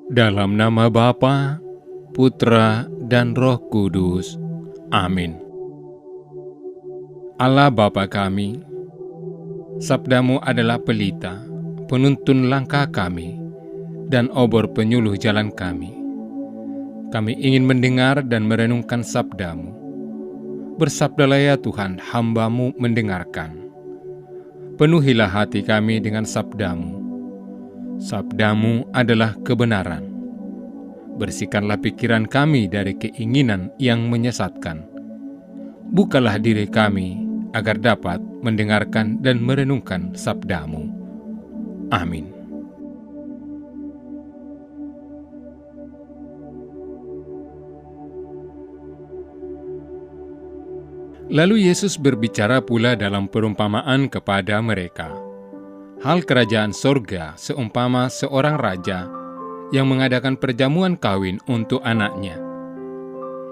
Dalam nama Bapa, Putra, dan Roh Kudus. Amin. Allah Bapa kami, sabdamu adalah pelita, penuntun langkah kami, dan obor penyuluh jalan kami. Kami ingin mendengar dan merenungkan sabdamu. Bersabdalah ya Tuhan, hamba-Mu mendengarkan. Penuhilah hati kami dengan sabdamu. Sabdamu adalah kebenaran. Bersihkanlah pikiran kami dari keinginan yang menyesatkan. Bukalah diri kami agar dapat mendengarkan dan merenungkan sabdamu. Amin. Lalu Yesus berbicara pula dalam perumpamaan kepada mereka. Hal kerajaan sorga seumpama seorang raja yang mengadakan perjamuan kawin untuk anaknya.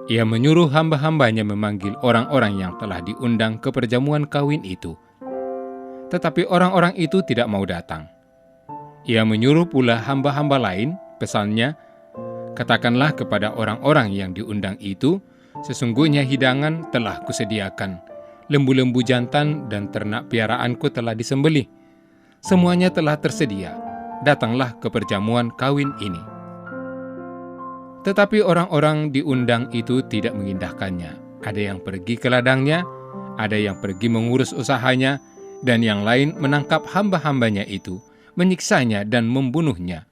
Ia menyuruh hamba-hambanya memanggil orang-orang yang telah diundang ke perjamuan kawin itu. Tetapi orang-orang itu tidak mau datang. Ia menyuruh pula hamba-hamba lain, pesannya, katakanlah kepada orang-orang yang diundang itu, sesungguhnya hidangan telah kusediakan, lembu-lembu jantan dan ternak piaraanku telah disembelih. Semuanya telah tersedia, datanglah ke perjamuan kawin ini. Tetapi orang-orang diundang itu tidak mengindahkannya. Ada yang pergi ke ladangnya, ada yang pergi mengurus usahanya, dan yang lain menangkap hamba-hambanya itu, menyiksanya dan membunuhnya.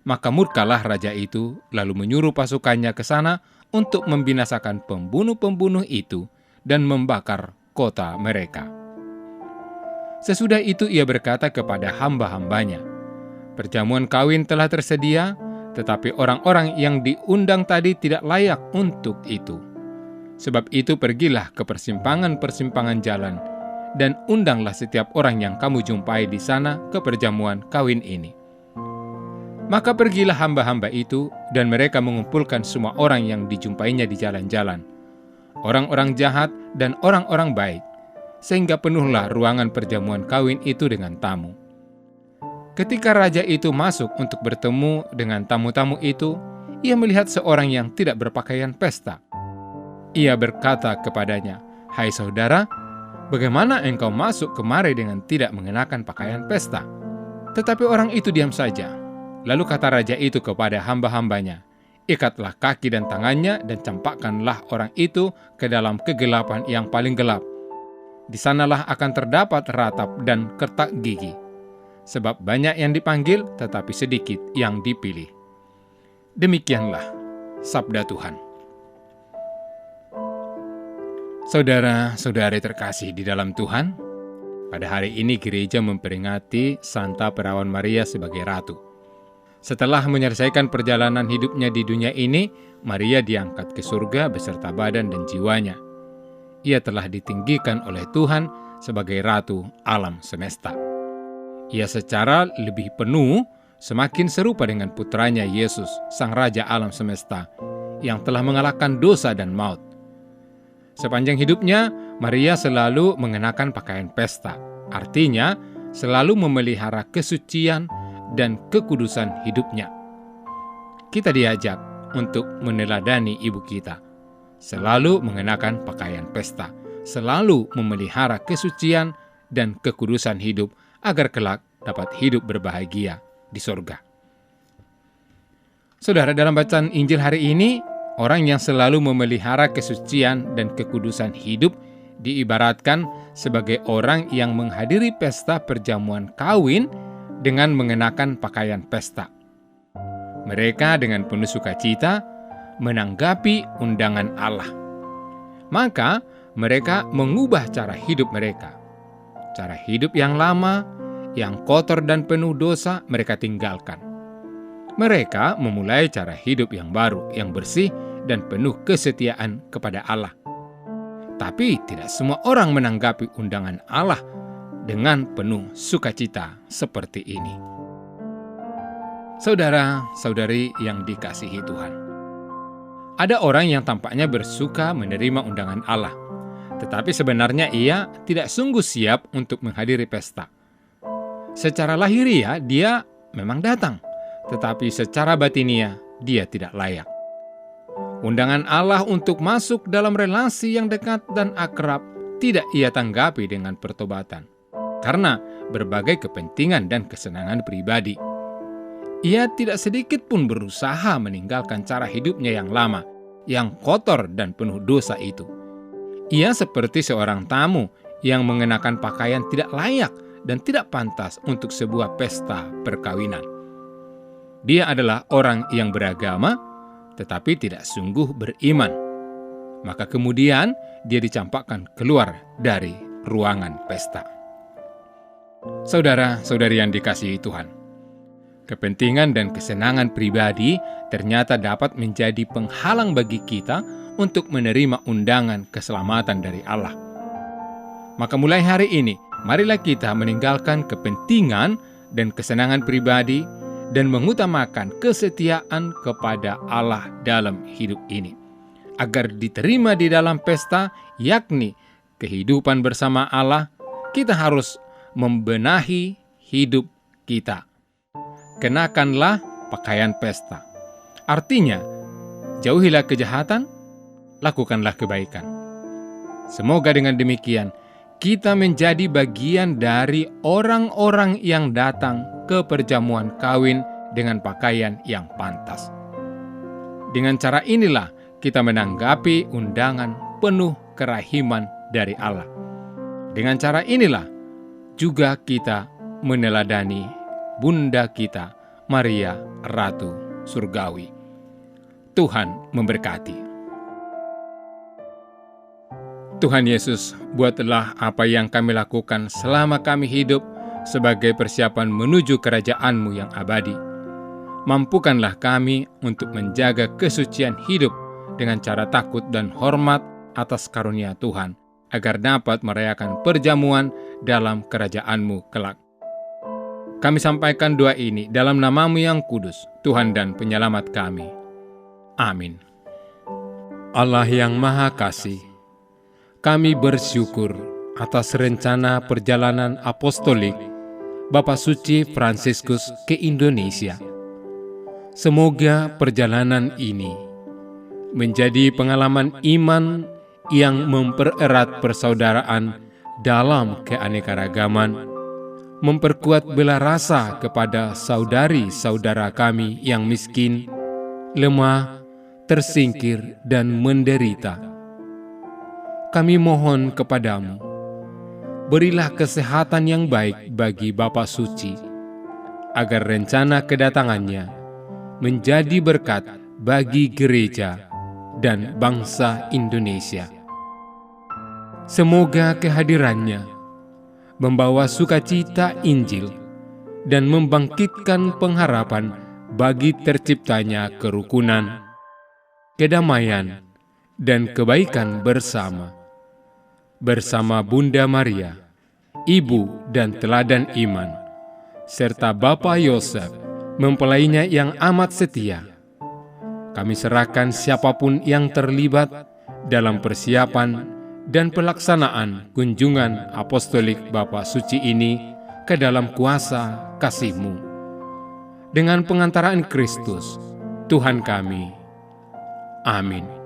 Maka murkalah raja itu, lalu menyuruh pasukannya ke sana untuk membinasakan pembunuh-pembunuh itu dan membakar kota mereka. Sesudah itu ia berkata kepada hamba-hambanya, perjamuan kawin telah tersedia, tetapi orang-orang yang diundang tadi tidak layak untuk itu. Sebab itu pergilah ke persimpangan-persimpangan jalan, dan undanglah setiap orang yang kamu jumpai di sana ke perjamuan kawin ini. Maka pergilah hamba-hamba itu, dan mereka mengumpulkan semua orang yang dijumpainya di jalan-jalan, orang-orang jahat dan orang-orang baik, sehingga penuhlah ruangan perjamuan kawin itu dengan tamu. Ketika raja itu masuk untuk bertemu dengan tamu-tamu itu, ia melihat seorang yang tidak berpakaian pesta. Ia berkata kepadanya, "Hai saudara, bagaimana engkau masuk kemari dengan tidak mengenakan pakaian pesta?" Tetapi orang itu diam saja. Lalu kata raja itu kepada hamba-hambanya, "Ikatlah kaki dan tangannya dan campakkanlah orang itu ke dalam kegelapan yang paling gelap. Di sanalah akan terdapat ratap dan kertak gigi. Sebab banyak yang dipanggil, tetapi sedikit yang dipilih." Demikianlah sabda Tuhan. Saudara-saudari terkasih di dalam Tuhan, pada hari ini gereja memperingati Santa Perawan Maria sebagai Ratu. Setelah menyelesaikan perjalanan hidupnya di dunia ini, Maria diangkat ke surga beserta badan dan jiwanya. Ia telah ditinggikan oleh Tuhan sebagai Ratu alam semesta. Ia secara lebih penuh semakin serupa dengan putranya Yesus, Sang Raja alam semesta, yang telah mengalahkan dosa dan maut. Sepanjang hidupnya, Maria selalu mengenakan pakaian pesta, artinya selalu memelihara kesucian dan kekudusan hidupnya. Kita diajak untuk meneladani ibu kita, selalu mengenakan pakaian pesta, selalu memelihara kesucian dan kekudusan hidup agar kelak dapat hidup berbahagia di surga. Saudara, dalam bacaan Injil hari ini, orang yang selalu memelihara kesucian dan kekudusan hidup diibaratkan sebagai orang yang menghadiri pesta perjamuan kawin dengan mengenakan pakaian pesta. Mereka dengan penuh sukacita menanggapi undangan Allah. Maka mereka mengubah cara hidup mereka. Cara hidup yang lama, yang kotor dan penuh dosa mereka tinggalkan. Mereka memulai cara hidup yang baru, yang bersih dan penuh kesetiaan kepada Allah. Tapi tidak semua orang menanggapi undangan Allah dengan penuh sukacita seperti ini. Saudara-saudari yang dikasihi Tuhan, ada orang yang tampaknya bersuka menerima undangan Allah, tetapi sebenarnya ia tidak sungguh siap untuk menghadiri pesta. Secara lahiriah dia memang datang, tetapi secara batiniah dia tidak layak. Undangan Allah untuk masuk dalam relasi yang dekat dan akrab tidak ia tanggapi dengan pertobatan, karena berbagai kepentingan dan kesenangan pribadi. Ia tidak sedikit pun berusaha meninggalkan cara hidupnya yang lama, yang kotor dan penuh dosa itu. Ia seperti seorang tamu yang mengenakan pakaian tidak layak dan tidak pantas untuk sebuah pesta perkawinan. Dia adalah orang yang beragama, tetapi tidak sungguh beriman. Maka kemudian dia dicampakkan keluar dari ruangan pesta. Saudara-saudari yang dikasihi Tuhan, kepentingan dan kesenangan pribadi ternyata dapat menjadi penghalang bagi kita untuk menerima undangan keselamatan dari Allah. Maka mulai hari ini, marilah kita meninggalkan kepentingan dan kesenangan pribadi dan mengutamakan kesetiaan kepada Allah dalam hidup ini, agar diterima di dalam pesta, yakni kehidupan bersama Allah. Kita harus membenahi hidup kita. Kenakanlah pakaian pesta. Artinya, jauhilah kejahatan, lakukanlah kebaikan. Semoga dengan demikian, kita menjadi bagian dari orang-orang yang datang ke perjamuan kawin dengan pakaian yang pantas. Dengan cara inilah kita menanggapi undangan penuh kerahiman dari Allah. Dengan cara inilah juga kita meneladani Bunda kita, Maria Ratu Surgawi. Tuhan memberkati. Tuhan Yesus, buatlah apa yang kami lakukan selama kami hidup sebagai persiapan menuju kerajaan-Mu yang abadi. Mampukanlah kami untuk menjaga kesucian hidup dengan cara takut dan hormat atas karunia Tuhan, agar dapat merayakan perjamuan dalam kerajaan-Mu kelak. Kami sampaikan doa ini dalam nama-Mu yang kudus, Tuhan dan Penyelamat kami. Amin. Allah yang Maha Kasih, kami bersyukur atas rencana perjalanan apostolik Bapak Suci Fransiskus ke Indonesia. Semoga perjalanan ini menjadi pengalaman iman yang mempererat persaudaraan dalam keanekaragaman, memperkuat bela rasa kepada saudari-saudara kami yang miskin, lemah, tersingkir, dan menderita. Kami mohon kepadamu, berilah kesehatan yang baik bagi Bapak Suci, agar rencana kedatangannya menjadi berkat bagi gereja dan bangsa Indonesia. Semoga kehadirannya membawa sukacita Injil dan membangkitkan pengharapan bagi terciptanya kerukunan, kedamaian, dan kebaikan bersama Bunda Maria, Ibu dan Teladan Iman, serta Bapak Yosef, mempelainya yang amat setia. Kami serahkan siapapun yang terlibat dalam persiapan dan pelaksanaan kunjungan apostolik Bapak Suci ini ke dalam kuasa kasih-Mu. Dengan pengantaraan Kristus, Tuhan kami. Amin.